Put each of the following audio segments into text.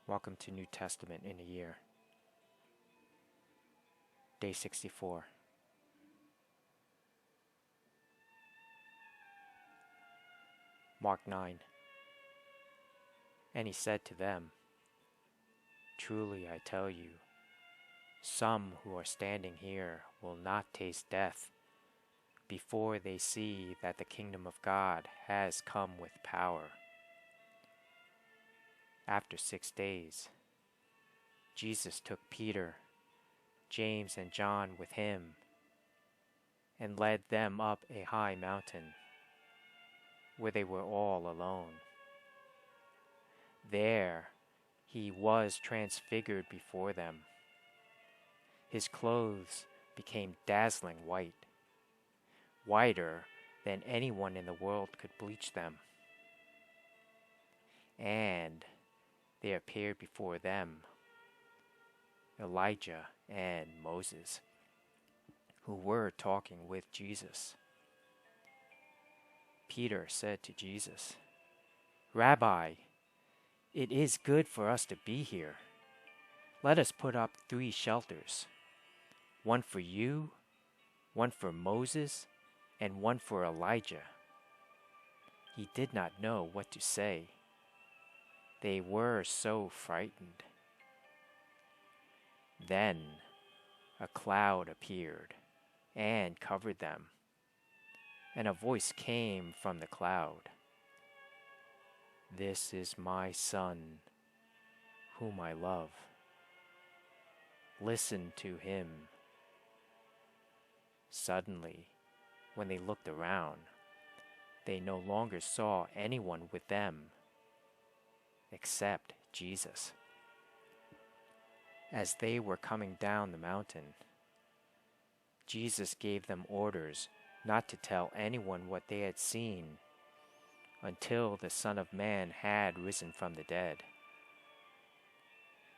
Welcome to New Testament in a Year. Day 64. Mark 9. And he said to them, Truly I tell you, some who are standing here will not taste death before they see that the kingdom of God has come with power. After 6 days, Jesus took Peter, James, and John with him and led them up a high mountain where they were all alone. There he was transfigured before them. His clothes became dazzling white, whiter than anyone in the world could bleach them. And there appeared before them Elijah and Moses, who were talking with Jesus. Peter said to Jesus, Rabbi, it is good for us to be here. Let us put up 3 shelters, one for you, one for Moses, and one for Elijah. He did not know what to say. They were so frightened. Then a cloud appeared and covered them, and a voice came from the cloud. This is my Son, whom I love. Listen to him. Suddenly, when they looked around, they no longer saw anyone with them except Jesus. As they were coming down the mountain, Jesus gave them orders not to tell anyone what they had seen until the Son of Man had risen from the dead.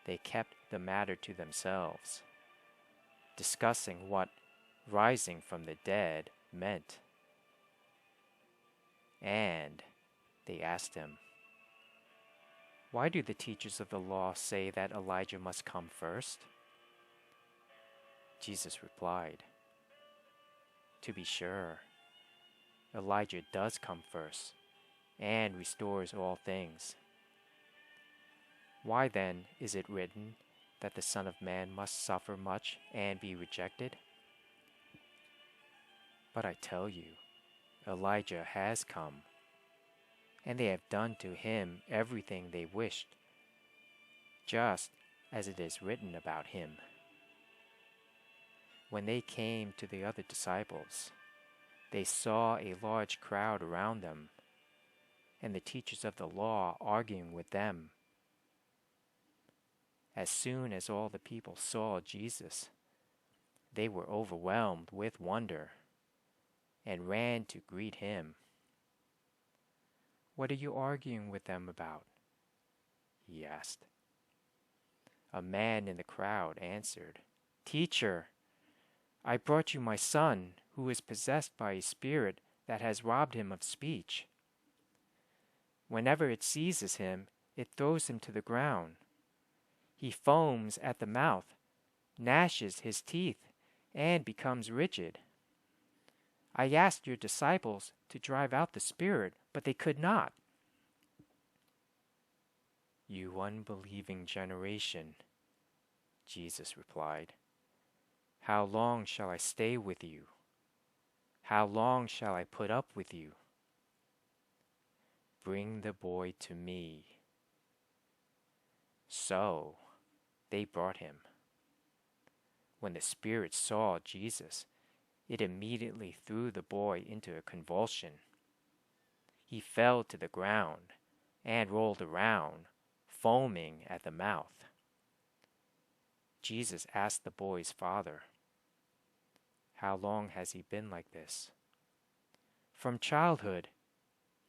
They kept the matter to themselves, discussing what rising from the dead meant. And they asked him, Why do the teachers of the law say that Elijah must come first? Jesus replied, To be sure, Elijah does come first and restores all things. Why then is it written that the Son of Man must suffer much and be rejected? But I tell you, Elijah has come, and they have done to him everything they wished, just as it is written about him. When they came to the other disciples, they saw a large crowd around them, and the teachers of the law arguing with them. As soon as all the people saw Jesus, they were overwhelmed with wonder and ran to greet him. What are you arguing with them about? He asked. A man in the crowd answered, Teacher, I brought you my son, who is possessed by a spirit that has robbed him of speech. Whenever it seizes him, it throws him to the ground. He foams at the mouth, gnashes his teeth, and becomes rigid. I asked your disciples to drive out the spirit, but they could not. You unbelieving generation, Jesus replied, how long shall I stay with you? How long shall I put up with you? Bring the boy to me. So they brought him. When the spirit saw Jesus, it immediately threw the boy into a convulsion. He fell to the ground and rolled around, foaming at the mouth. Jesus asked the boy's father, How long has he been like this? From childhood,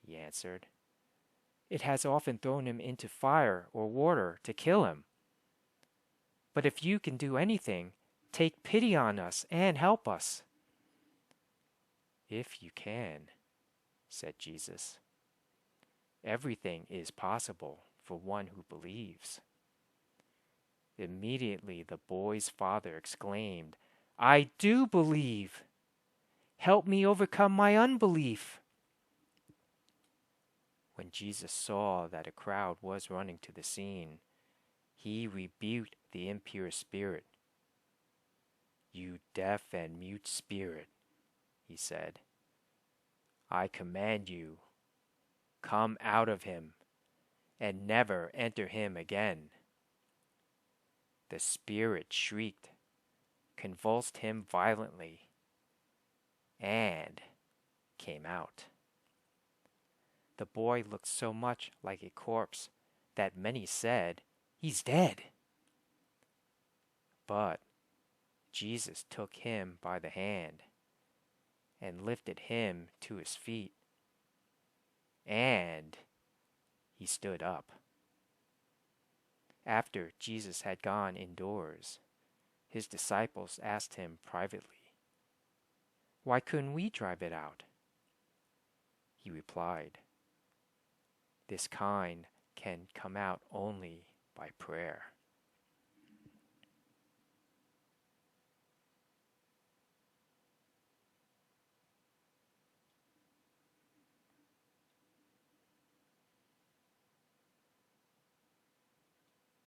he answered. It has often thrown him into fire or water to kill him. But if you can do anything, take pity on us and help us. If you can, said Jesus. Everything is possible for one who believes. Immediately the boy's father exclaimed, "I do believe! Help me overcome my unbelief!" When Jesus saw that a crowd was running to the scene, he rebuked the impure spirit. "You deaf and mute spirit," he said, "I command you, come out of him, and never enter him again." The spirit shrieked, convulsed him violently, and came out. The boy looked so much like a corpse that many said, "He's dead." But Jesus took him by the hand and lifted him to his feet, and he stood up. After Jesus had gone indoors, his disciples asked him privately, "Why couldn't we drive it out?" He replied, "This kind can come out only by prayer."